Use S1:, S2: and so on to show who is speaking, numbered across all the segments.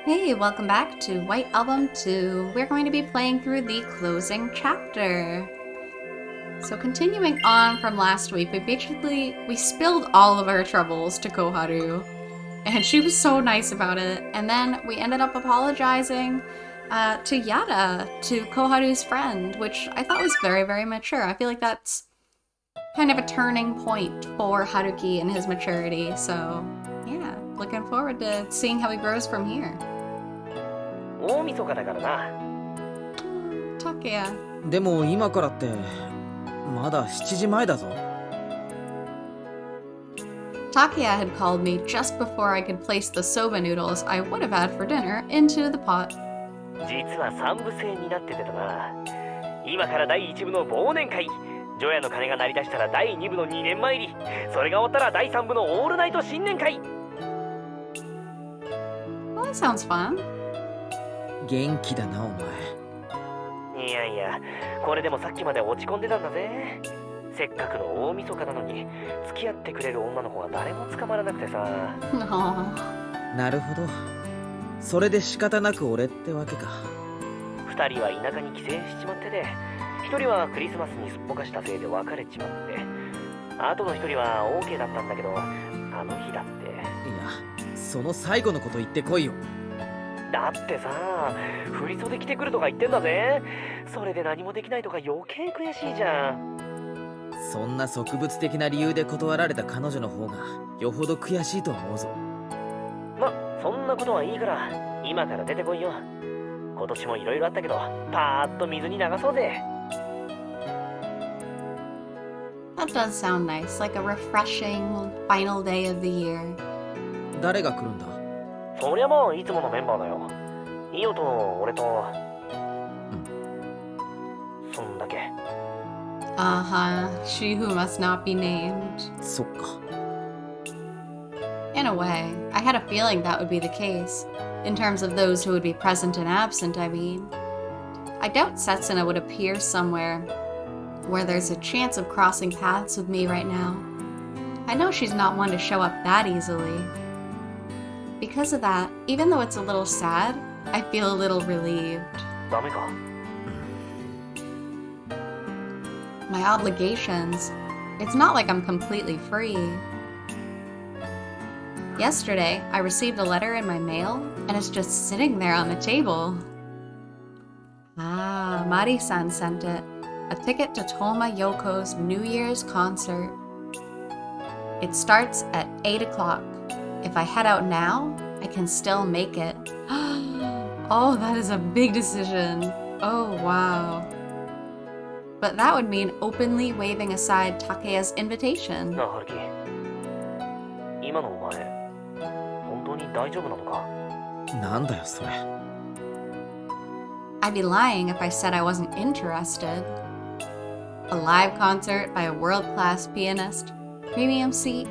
S1: Hey, welcome back to White Album 2. We're going to be playing through the closing chapter. So continuing on from last week, we spilled all of our troubles to Koharu, and she was so nice about it. And then we ended up apologizing to Yada, to Koharu's friend, which I thought was very, very mature. I feel like that's kind of a turning point for Haruki and his maturity. So yeah, looking forward to seeing how he grows from here.
S2: 大晦日だからな。
S1: Takeya.
S3: でも今からってまだ7時前だぞ。
S1: Takeya had called me just before I could place the soba noodles I would have had for dinner into the pot.
S2: 実は三部制になっててだな。今から第1部の忘年会。除夜の鐘が鳴り出したら第2部の2年前入り。それが終わったら第3部のオールナイト新年会。
S1: Well, that sounds fun.
S3: 元気だなお前。
S2: いやいや、これでもさっきまで落ち込んでたんだぜ。せっかくの大晦日なのに付き合ってくれる女の子が誰も捕まらなくてさ。
S3: なるほど。それで仕方なく俺ってわけか。
S2: 2人は田舎に帰省しちまってて、1人はクリスマスにすっぽかしたせいで別れちまって、あとの1人は OK だったんだけど、あの日だって。
S3: いや、その最後のこと言ってこいよ。
S2: だってさ、振り袖着てくるとか言ってんだぜ。それで何もできないとか余計悔しいじゃん。
S3: そんな植物的な理由で断られた彼女の方がよほど悔しいと思うぞ。
S2: ま、そんなことはいいから今から出てこいよ。今年もいろいろあったけどパーッと水に流そうぜ。
S1: That does sound nice, like a refreshing final day of the year.
S3: 誰が来るんだ？
S2: そりゃもういつものメンバーだよ。イオと俺と、そんだけ。
S1: Uh-huh, she who must not be named.
S3: そっか。
S1: In a way, I had a feeling that would be the case. In terms of those who would be present and absent, I mean. I doubt Setsuna would appear somewhere where there's a chance of crossing paths with me right now. I know she's not one to show up that easily. Because of that, even though it's a little sad, I feel a little relieved.
S2: ダメか。
S1: My obligations. It's not like I'm completely free. Yesterday, I received a letter in my mail, and it's just sitting there on the table. Ah, Mari-san sent it. A ticket to Toma Yoko's New Year's concert. It starts at 8 o'clock. If I head out now, I can still make it. Oh, that is a big decision. Oh, wow. But that would mean openly waving aside Takeya's invitation.
S2: なあ、ハルキ。今のお前、本当に大丈夫なのか？
S3: なんだよそれ。
S1: I'd be lying if I said I wasn't interested. A live concert by a world-class pianist, premium seat.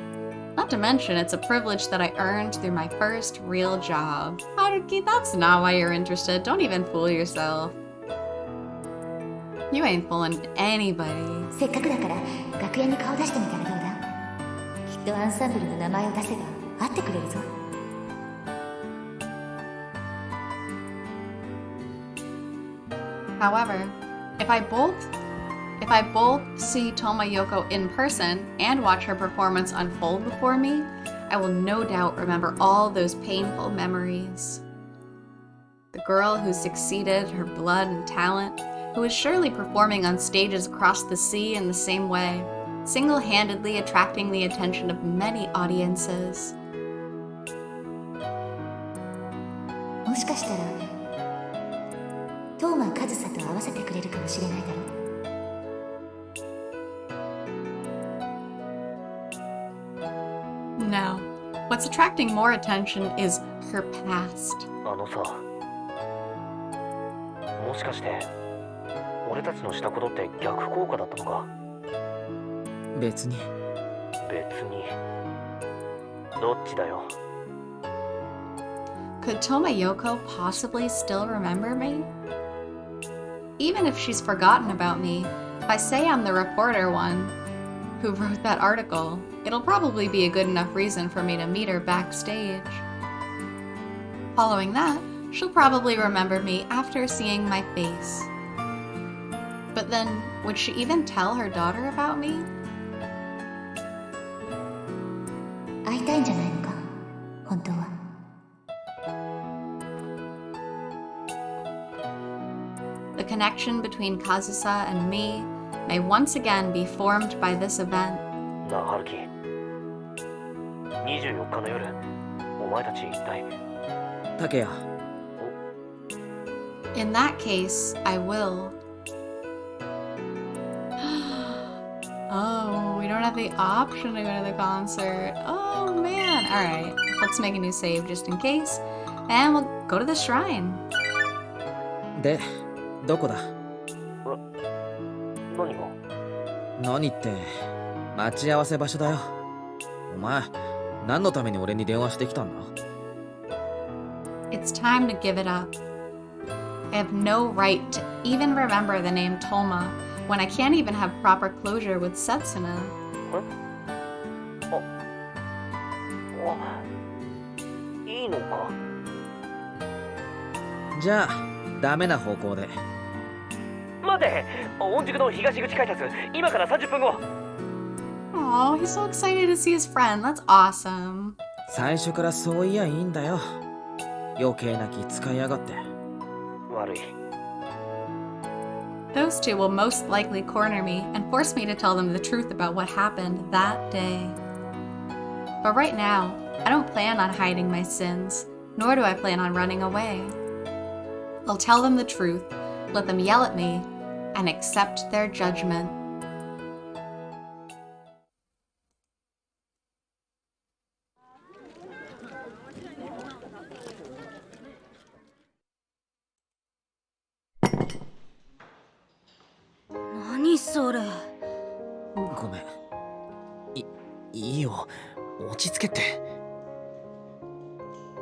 S1: Not to mention, it's a privilege that I earned through my first real job. Haruki, that's not why you're interested. Don't even fool yourself. You ain't fooling anybody.
S4: せっかくだから楽屋に顔出してみたらどうだ？きっとアンサンブルの名前を出せば会ってくれるぞ。
S1: However, if I both see Toma Yoko in person and watch her performance unfold before me, I will no doubt remember all those painful memories. The girl who succeeded her blood and talent, who is surely performing on stages across the sea in the same way, single-handedly attracting the attention of many audiences.
S4: もしかしたらトーマカズサと合わせてくれるかもしれないだろう。
S1: No. What's attracting more attention is her past.
S2: あのさ、もしかして俺たちのしたことって逆効果だったのか？
S3: 別に。
S2: どっちだよ。
S1: Could Toma Yoko possibly still remember me? Even if she's forgotten about me, if I say I'm the reporter one who wrote that article, it'll probably be a good enough reason for me to meet her backstage. Following that, she'll probably remember me after seeing my face. But then, would she even tell her daughter about me?
S4: 会いたいんじゃないのか、本当は。
S1: The connection between Kazusa and me may once again be formed by this event.
S2: なあ、春樹。24日の夜、お前たち一体。
S3: 竹谷。
S1: In that case, I will. Oh, we don't have the option to go to the concert. Oh man. Alright, let's make a new save just in case. And we'll go to the shrine.
S3: で、どこだ？
S2: 何が？
S3: 何って、待ち合わせ場所だよ。お前、何のために俺に電話してきたんだ？
S1: It's time to give it up. I have no right to even remember the name Toma when I can't even have proper closure with Setsuna.
S2: いいのか？
S3: じゃあ、ダメな方向で。
S2: 待て！御宿の東口改札、今から30分後。
S1: Oh, he's so excited to see his friend. That's awesome.
S3: 最初からそういやいいんだよ。余計な気使いやがって。
S2: 悪い。
S1: Those two will most likely corner me and force me to tell them the truth about what happened that day. But right now, I don't plan on hiding my sins, nor do I plan on running away. I'll tell them the truth, let them yell at me, and accept their judgment.
S3: What? ごめん。いいよ。落ち着けって。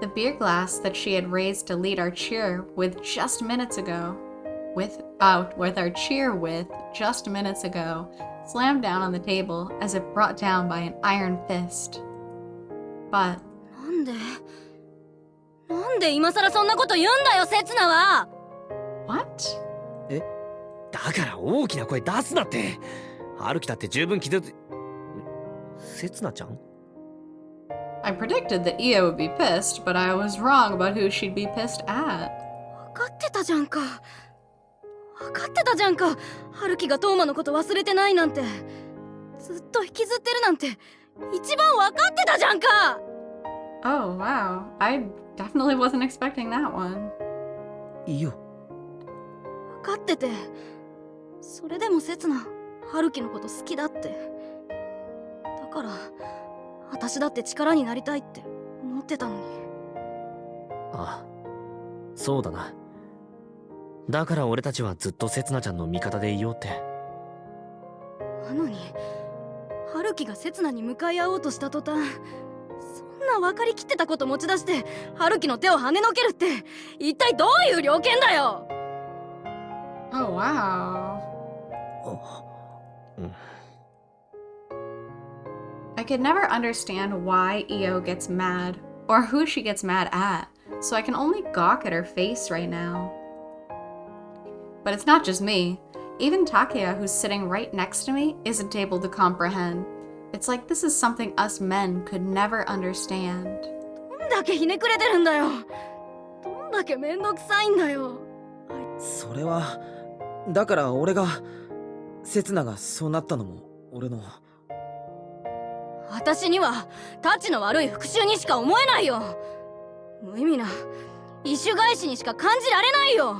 S1: The beer glass that she had raised to lead our cheer with just minutes ago, slammed down on the table as if brought down by an iron fist. But
S5: なんで今さらそんなこと言うんだよ、セツナは。
S1: what?
S2: だから大きな声出すなって。春樹だって十分傷つ。せつなちゃん？
S1: I predicted that Io would be pissed, but I was wrong about who she'd be pissed at.
S5: 分かってたじゃんか。春樹がトーマのこと忘れてないなんて、ずっと引きずってるなんて、一番分かってたじゃんか。
S1: Oh, wow. I definitely wasn't expecting that one.
S3: いいよ。
S5: 分かってて、それでもセツナ、春樹のこと好きだって。だから、私だって力になりたいって思ってたのに。
S2: ああ、そうだな。だから俺たちはずっとせつなちゃんの味方でいようって。
S5: なのに、春樹がセツナに向かい合おうとした途端、そんな分かりきってたこと持ち出して春樹の手を跳ねのけるって、一体どういう了見だよ。
S1: Oh, wow. I could never understand why Io gets mad, or who she gets mad at, so I can only gawk at her face right now. But it's not just me. Even Takeya, who's sitting right next to me, isn't able to comprehend. It's like this is something us men could never understand.
S5: どんだけひねくれてるんだよ。どんだけめんどくさいんだよ。
S3: それは、だから俺が、セツナがそうなったのも俺の。
S5: 私にはタチの悪い復讐にしか思えないよ。無意味な意趣返しにしか感じられないよ。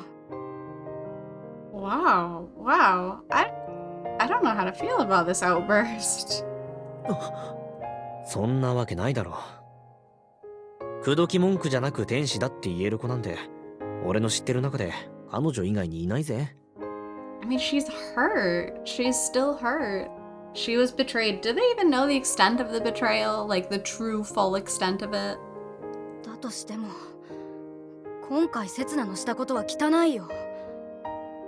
S1: Wow. I don't know how to feel about this outburst.
S2: そんなわけないだろ。口説き文句じゃなく天使だって言える子なんて、俺の知ってる中で彼女以外にいないぜ。
S1: I mean, she's hurt. She's still hurt. She was betrayed. Do they even know the extent of the betrayal? Like the true full extent of it?
S5: だとしても、今回セツナのしたことは汚いよ。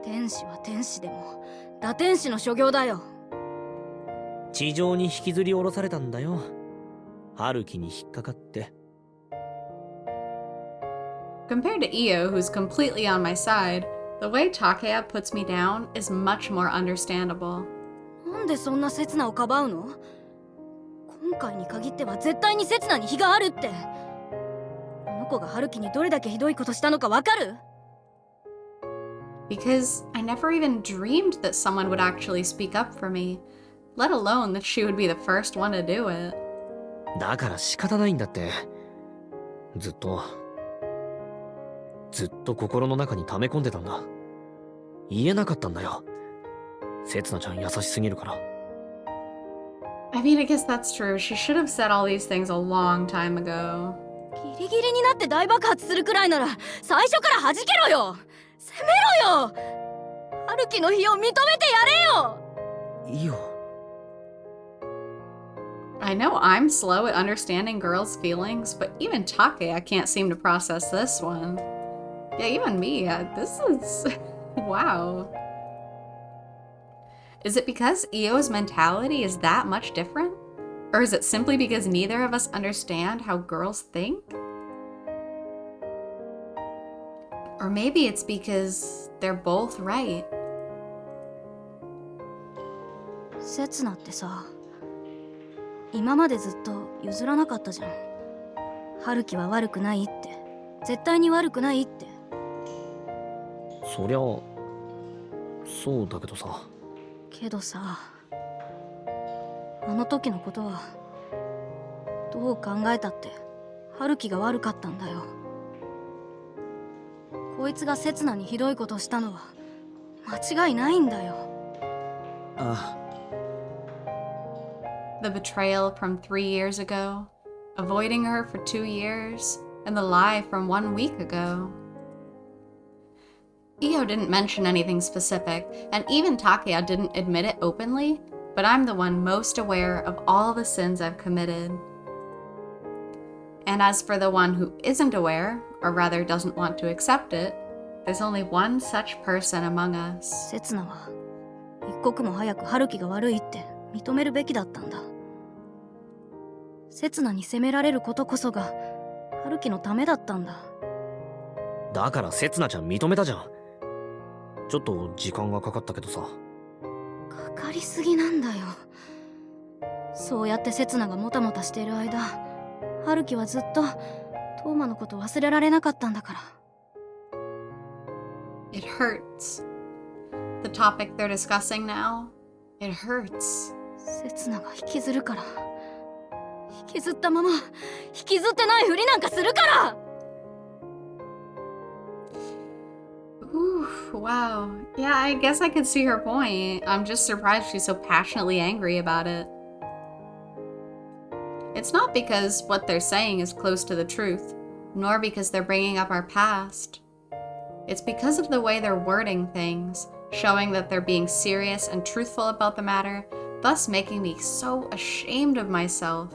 S5: 天使は天使でも、堕天使の所業だよ。
S2: 地上に引きずり下ろされたんだよ。春樹に引っかかって。
S1: Compared to Io, who's completely on my side, the way Takeya puts me down is much more understandable.
S5: なんでそんな刹那をかばうの？今回に限っては絶対に刹那に非があるって。あの子が春樹にどれだけひどいことしたのかわかる？
S1: Because I never even dreamed that someone would actually speak up for me, let alone that she would be the first one to do it.
S3: だから仕方ないんだって。ずっと心の中に溜め込んでたんだ。言えなかったんだよ。せつなちゃん優しすぎるから。
S1: I mean, I guess that's true. She should have said all these things a long time ago.
S5: ギリギリになって大爆発するくらいなら最初から弾けろよ。攻めろよ。春樹の非を認めてやれよ。
S3: いいよ。
S1: I know I'm slow at understanding girls' feelings, but even Takeya can't seem to process this one. Yeah, even me. This is... wow. Is it because Io's mentality is that much different? Or is it simply because neither of us understand how girls think? Or maybe it's because they're both right.
S5: 刹那ってさ、今までずっと譲らなかったじゃん。春樹は悪くないって、絶対に悪くないって。
S3: そりゃそうだけどさ。
S5: けどさ、あの時のことはどう考えたって春樹が悪かったんだよ。こいつが刹那にひどいことしたのは間違いないんだよ。
S3: ああ。
S1: The betrayal from 3 years ago, avoiding her for 2 years, and the lie from 1 week ago. Io didn't mention anything specific, and even Takeya didn't admit it openly, but I'm the one most aware of all the sins I've committed. And as for the one who isn't aware, or rather doesn't want to accept it, there's only one such person among us.
S5: 刹那は一刻も早く春樹が悪いって認めるべきだったんだ。刹那に責められることこそが春樹のためだったんだ。
S3: だからせつなちゃん認めたじゃん。ちょっと時間がかかったけどさ。
S5: かかりすぎなんだよ。そうやって刹那がもたもたしている間、春樹はずっとトーマのこと忘れられなかったんだから。
S1: It hurts. The topic they're discussing now, it hurts.
S5: 刹那が引きずるから。引きずったまま引きずってないふりなんかするから。
S1: Ooh, wow. Yeah, I guess I could see her point. I'm just surprised she's so passionately angry about it. It's not because what they're saying is close to the truth, nor because they're bringing up our past. It's because of the way they're wording things, showing that they're being serious and truthful about the matter, thus making me so ashamed of myself.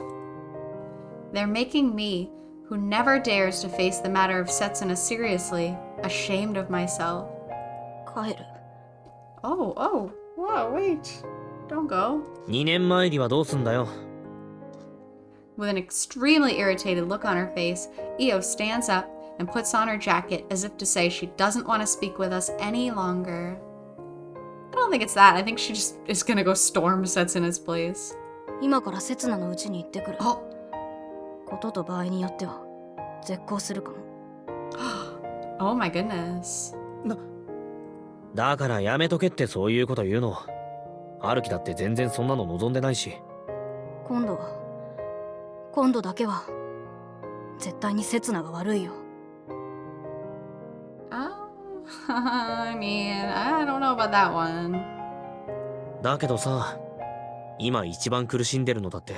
S1: They're making me, who never dares to face the matter of Setsuna seriously, ashamed of myself.
S5: 帰る。
S1: Oh, whoa, wait. Don't go.
S3: 2年前にはどうすんだよ。
S1: With an extremely irritated look on her face, Io stands up and puts on her jacket as if to say she doesn't want to speak with us any longer. I don't think it's that. I think she just is gonna go storm Setsuna's place.
S5: 今から刹那の家に行ってくる。
S1: Oh,
S5: ことと場合によっては絶交するかも。
S1: oh my goodness.
S3: だからやめとけってそういうこと言うの。春樹だって全然そんなの望んでないし。
S5: 今度だけは絶対に刹那が悪いよ。
S1: Oh, I mean, I don't know about that one.
S3: だけどさ、今一番苦しんでるのだって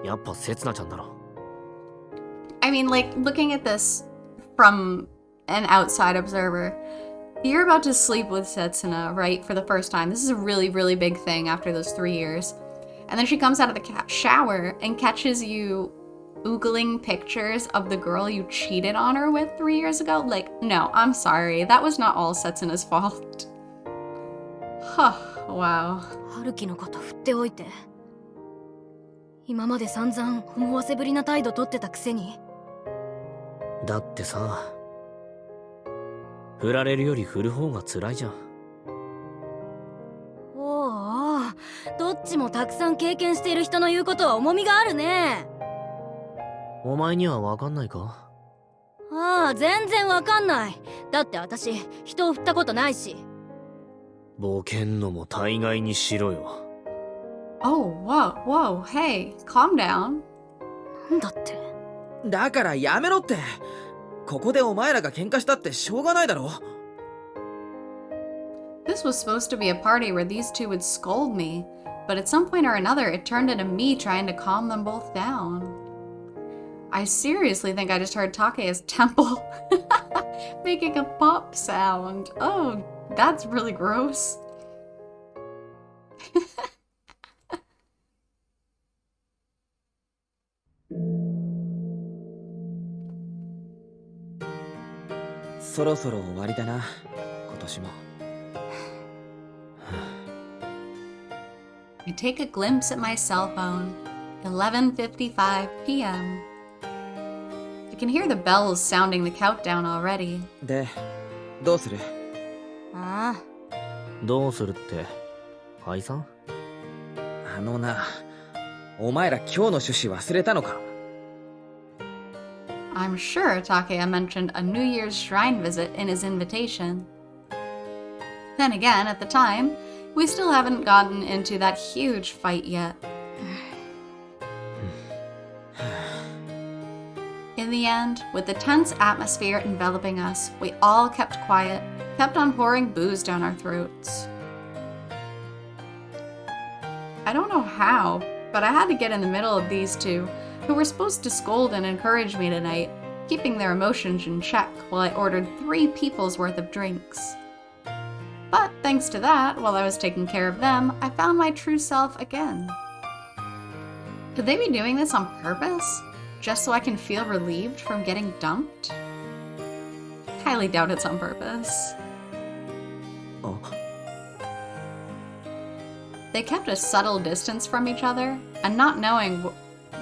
S3: やっぱ刹那ちゃんだろ。
S1: I mean, like, looking at this from an outside observer, you're about to sleep with Setsuna, right, for the first time. This is a really, really big thing after those 3 years. And then she comes out of the shower and catches you oogling pictures of the girl you cheated on her with 3 years ago. Like, no, I'm sorry. That was not all Setsuna's fault. Huh, wow.
S5: 春樹のこと振っておいて。今まで散々思わせぶりな態度取ってたくせに。
S3: だってさ、
S6: 振られるより振る方が辛いじゃん。
S5: おうおう、どっちもたくさん経験している人の言うことは重みがあるね。
S6: お前には分かんないか？
S5: ああ、全然わかんない。だって私人を振ったことないし。
S6: ボケんのも大概にしろよ。
S1: Oh, whoa, hey, calm down.
S5: なんだって。
S3: だからやめろって。ここでお前らが喧嘩したってしょうがないだろ。
S1: This was supposed to be a party where these two would scold me, but at some point or another it turned into me trying to calm them both down. I seriously think I just heard Takeya's temple making a pop sound. Oh, that's really gross.
S3: そろそろ終わりだな、今年も。
S1: I take a glimpse at my cell phone. 11:55 p.m. I can hear the bells sounding the countdown already.
S3: で、どうする？
S5: あ
S6: どうするって、解散？
S3: あのな、お前ら今日の趣旨忘れたのか？
S1: I'm sure Takeya mentioned a New Year's shrine visit in his invitation. Then again, at the time, we still haven't gotten into that huge fight yet. In the end, with the tense atmosphere enveloping us, we all kept quiet, kept on pouring booze down our throats. I don't know how, but I had to get in the middle of these two, who were supposed to scold and encourage me tonight, keeping their emotions in check while I ordered 3 people's worth of drinks. But thanks to that, while I was taking care of them, I found my true self again. Could they be doing this on purpose? Just so I can feel relieved from getting dumped? Highly doubt it's on purpose.
S3: あ、
S1: They kept a subtle distance from each other, and not knowing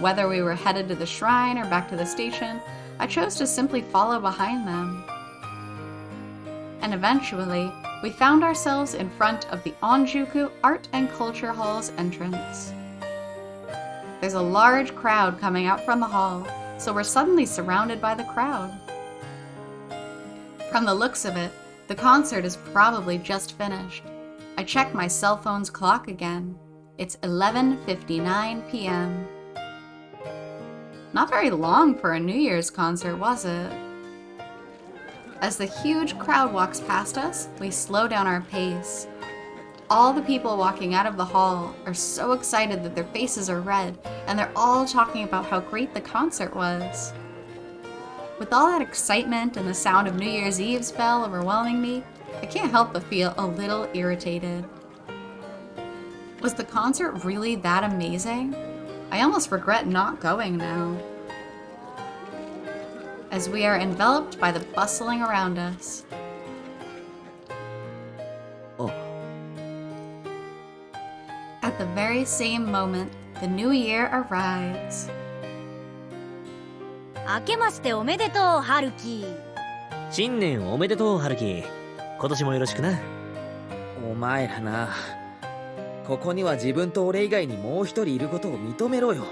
S1: whether we were headed to the shrine or back to the station, I chose to simply follow behind them. And eventually, we found ourselves in front of the Onjuku Art and Culture Hall's entrance. There's a large crowd coming out from the hall, so we're suddenly surrounded by the crowd. From the looks of it, the concert is probably just finished. I check my cell phone's clock again. It's 11:59 p.m. Not very long for a New Year's concert, was it? As the huge crowd walks past us, we slow down our pace. All the people walking out of the hall are so excited that their faces are red, and they're all talking about how great the concert was. With all that excitement and the sound of New Year's Eve's bell overwhelming me, I can't help but feel a little irritated. Was the concert really that amazing? I almost regret not going now. As we are enveloped by the bustling around us.
S3: あ、
S1: At the very same moment, the new year arrives.
S5: 明けましておめでとう、ハルキ。
S6: 新年おめでとう、ハルキ。今年もよろしくな。
S3: お前らな、ここには自分と俺以外にもう一人いることを認めろよ。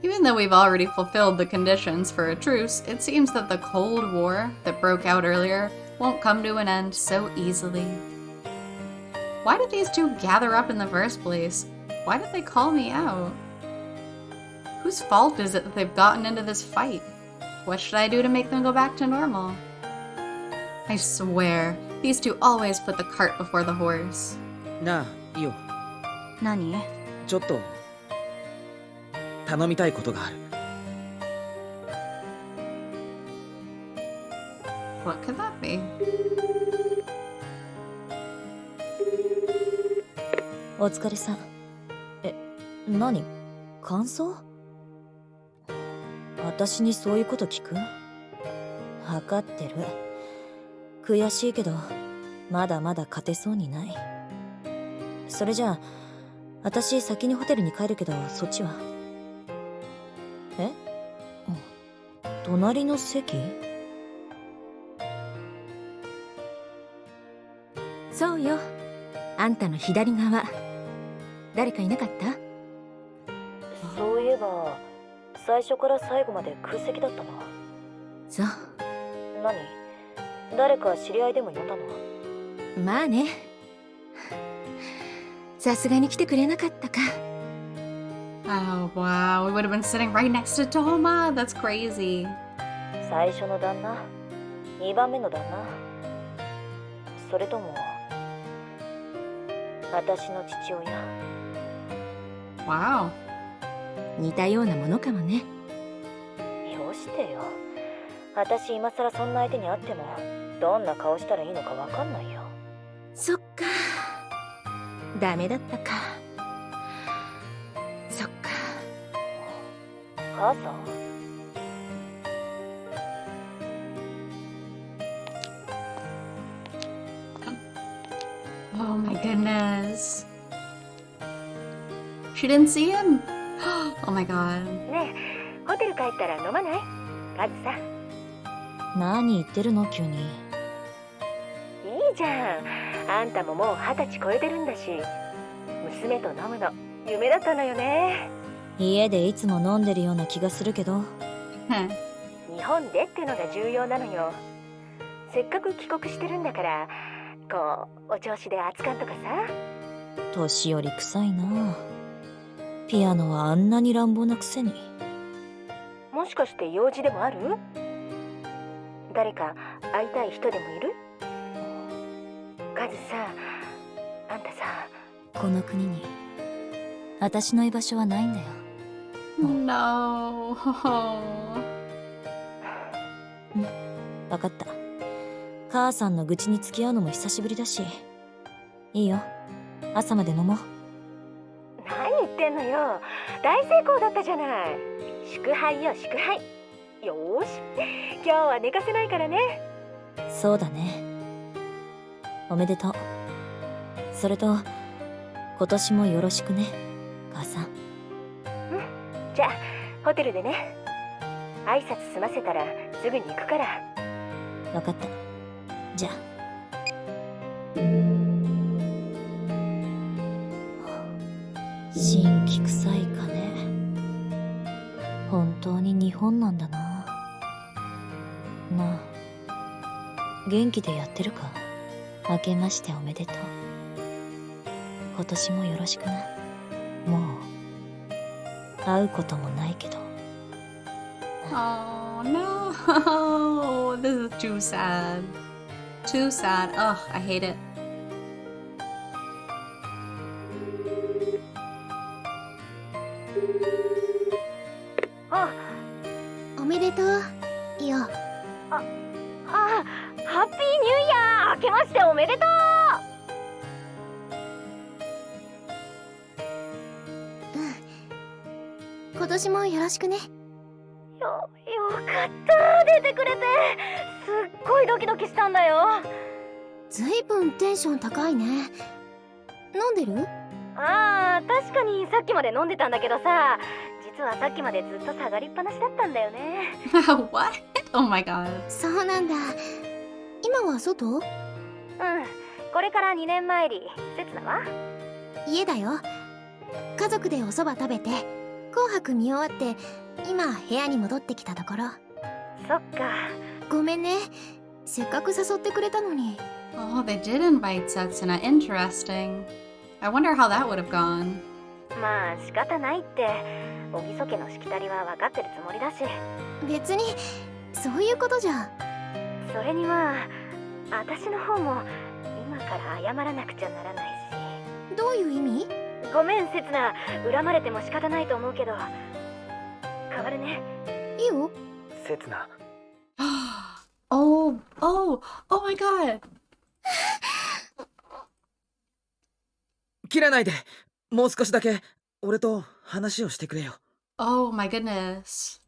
S1: Even though we've already fulfilled the conditions for a truce, it seems that the Cold War that broke out earlier won't come to an end so easily. Why did these two gather up in the first place? Why did they call me out? Whose fault is it that they've gotten into this fight? What should I do to make them go back to normal? I swear, these two always put the cart before the horse.
S3: なあ、イオ、
S5: 何？
S3: ちょっと頼みたいことがある。
S1: What could that be?
S4: お疲れさん。何？感想？私にそういうこと聞く？わかってる。悔しいけどまだまだ勝てそうにない。それじゃあ私先にホテルに帰るけど、そっちは？え？うん。隣の席？
S7: そうよ。あんたの左側。誰かいなかった？
S4: そういえば最初から最後まで空席だったな。
S7: そう。
S4: 何？誰か知り合いでも呼んだの？
S7: まあね。さすがに来てくれなかったか。
S1: Oh, wow. We would have been sitting right next to Toma. That's crazy.
S4: 最初の旦那、2番目の旦那、それとも私の父親。
S1: Wow.
S7: 似たようなものかもね。
S4: よしてよ。私今更そんな相手に会ってもどんな顔したらいいのかわかんないよ。
S7: そっか。ダメだったか。そっか。
S4: 母さん？Oh
S1: my goodness. She didn't see him? Oh my god.
S4: ねえ、ホテル帰ったら飲まない？カズさん。何言ってるの急に。いいじゃん。あんたももう20歳超えてるんだし、娘と飲むの夢だったのよね。家でいつも飲んでるような気がするけど。日本でってのが重要なのよ。せっかく帰国してるんだから、こうお調子で扱うとかさ。年寄り臭いな。ピアノはあんなに乱暴なくせに。もしかして用事でもある？誰か会いたい人でもいる？カズさ、あんたさ、この国に私の居場所はないんだよ。
S1: No.
S4: わかった。母さんの愚痴に付き合うのも久しぶりだし、いいよ。朝まで飲もう。何言ってんのよ。大成功だったじゃない。祝杯よ、祝杯。よーし、今日は寝かせないからね。そうだね。おめでとう。それと今年もよろしくね、母さん。じゃあホテルでね。挨拶済ませたらすぐに行くから。わかった。じゃあ。新規臭い金。本当に日本なんだな。なあ、元気でやってるか？明けましておめでとう。今年もよろしくな。もう会うこともないけど。
S1: Oh no. This is too sad. Too sad. Ugh, I hate it.
S7: おめでとう、イオ。
S4: ハッピーニューイヤー。明けましておめでとう。
S7: 今年もよろしくね。
S4: よかった出てくれて。すっごいドキドキしたんだよ。
S7: ずいぶんテンション高いね。飲んでる？
S4: ああ、確かにさっきまで飲んでたんだけどさ、実はさっきまでずっと下がりっぱなしだったんだよね。
S1: What? Oh my god.
S7: そうなんだ。今は外？
S4: うん、これから2年前り。せつなは？
S7: 家だよ。家族でお蕎麦食べて紅白見終わって今部屋に戻ってきたところ。
S4: そっか。
S7: ごめんね、せっかく誘ってくれたのに。
S1: Oh, they did invite Setsuna. Interesting. I wonder how that would have gone.
S4: まあ仕方ないって。小木曽家のしきたりは分かってるつもりだし。
S7: 別にそういうことじゃ。
S4: それにまあ私の方も今から謝らなくちゃならないし。
S7: どういう意味？
S4: ごめんせつな、恨まれても仕方ないと思うけど。変わるね。
S7: いいよ。
S2: せつな。
S1: Oh my god.
S3: 切らないで。もう少しだけ俺と話をしてくれよ。
S1: Oh my goodness.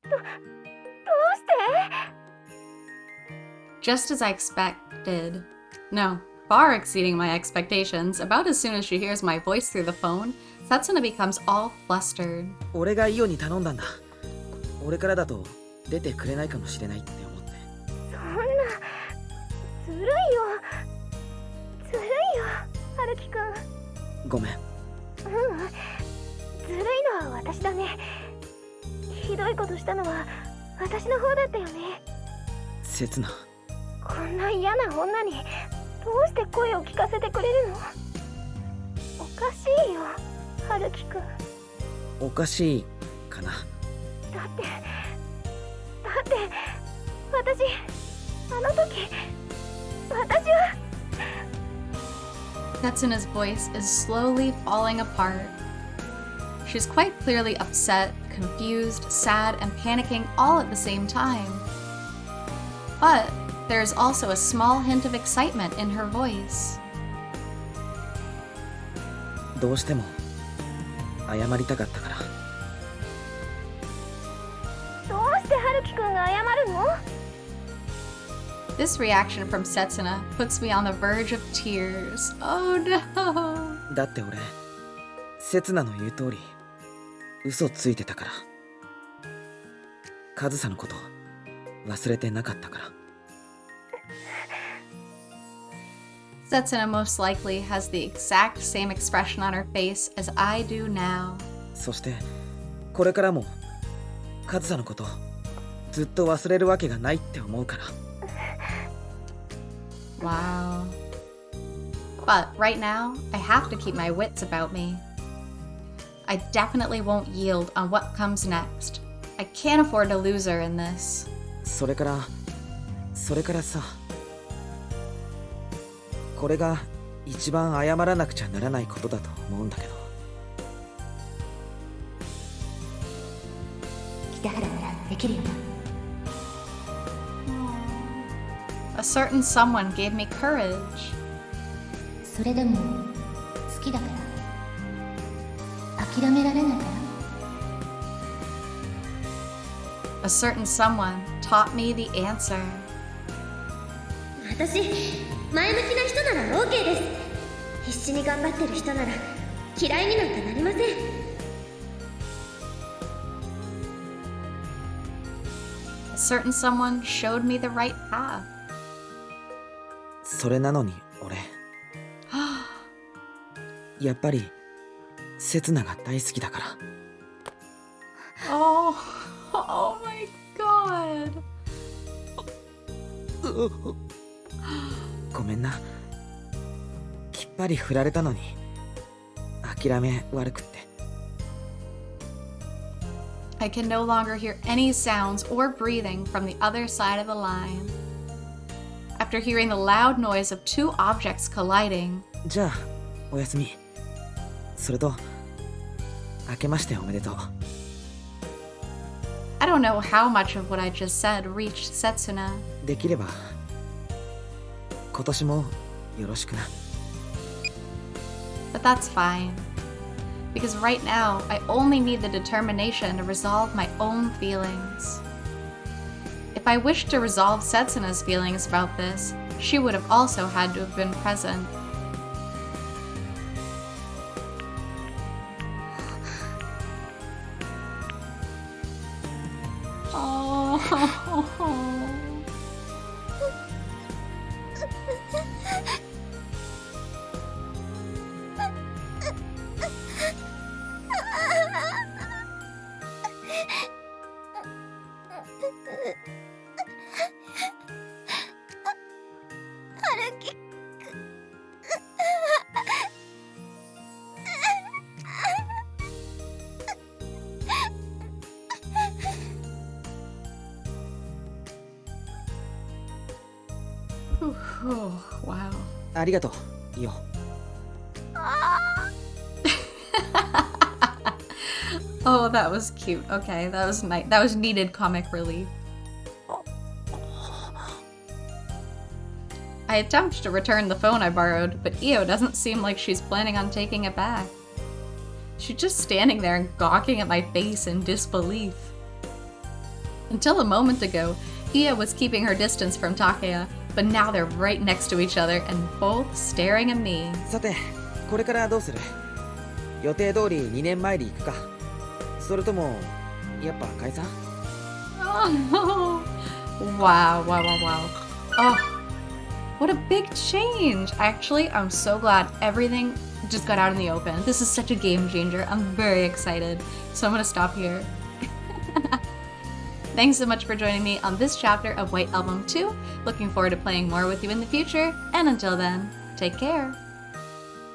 S4: どうして？
S1: Just as I expected. No, far exceeding my expectations. About as soon as she hears my voice through the phone, Setsuna becomes all flustered.
S3: 俺がイオに頼んだんだ。俺からだと出てくれないかもしれないって思って。
S4: そんなずるいよ春樹くん。
S3: ごめん。
S4: ずるいのは私だね。ひどいことしたのは私の方だったよね。
S3: 刹那、
S4: こんな嫌な女にどうして声を聞かせてくれるの？おかしいよ春樹くん。
S3: おかしいかな。
S4: だって私あの時私は。
S1: Setsuna's voice is slowly falling apart. She's quite clearly upset, confused, sad, and panicking all at the same time. But there's also a small hint of excitement in her voice.
S3: どうしても謝りたかったから。
S4: どうして春樹くんが謝るの？
S1: This reaction from Setsuna puts me on the verge of tears. Oh no!
S3: だって俺、刹那の言う通り嘘ついてたから。上総のこと忘れてなかったから。
S1: Setsuna most likely has the exact same expression on her face as I do now.
S3: そしてこれからも上総のことずっと忘れるわけがないって思うから。
S1: Wow. But right now, I have to keep my wits about me. I definitely won't yield on what comes next. I can't afford to lose her in this.
S3: それからさ、これが一番謝らなくちゃならないことだと思うんだけど。
S7: 北原ならできるよな。
S1: A certain someone gave me courage.
S7: それでも好きだから諦められないから。
S1: A certain someone taught me the answer.
S8: 私前向きな人なら OK です。必死に頑張ってる人なら嫌いになんかなりません。
S1: A certain someone showed me the right path.
S3: それなのに俺、やっぱり刹那が大好きだから。
S1: Oh my god.
S3: ごめんな。きっぱり振られたのに諦め悪くって。
S1: I can no longer hear any sounds or breathing from the other side of the line. After hearing the loud noise of two objects colliding,
S3: じゃあおやすみ。それと明けましておめでとう。
S1: I don't know how much of what I just said reached Setsuna.
S3: できれば今年もよろしくな。
S1: But that's fine. Because right now, I only need the determination to resolve my own feelings. If I wished to resolve Setsuna's feelings about this, she would have also had to have been present. Oh. Wow.
S3: ありがとう、イオ。
S1: Oh, that was cute. Okay, that was nice. That was needed comic relief. I attempt to return the phone I borrowed, but Io doesn't seem like she's planning on taking it back. She's just standing there and gawking at my face in disbelief. Until a moment ago, Io was keeping her distance from Takeya, but now they're right next to each other and both staring at me.
S3: さて、これからどうする？予定通り2年前に行くか。それともやっぱ解散？
S1: Oh, wow, wow, wow, wow. Oh, what a big change. Actually, I'm so glad everything just got out in the open. This is such a game changer. I'm very excited. So I'm gonna stop here. Thanks so much for joining me on this chapter of White Album 2. Looking forward to playing more with you in the future. And until then, take care.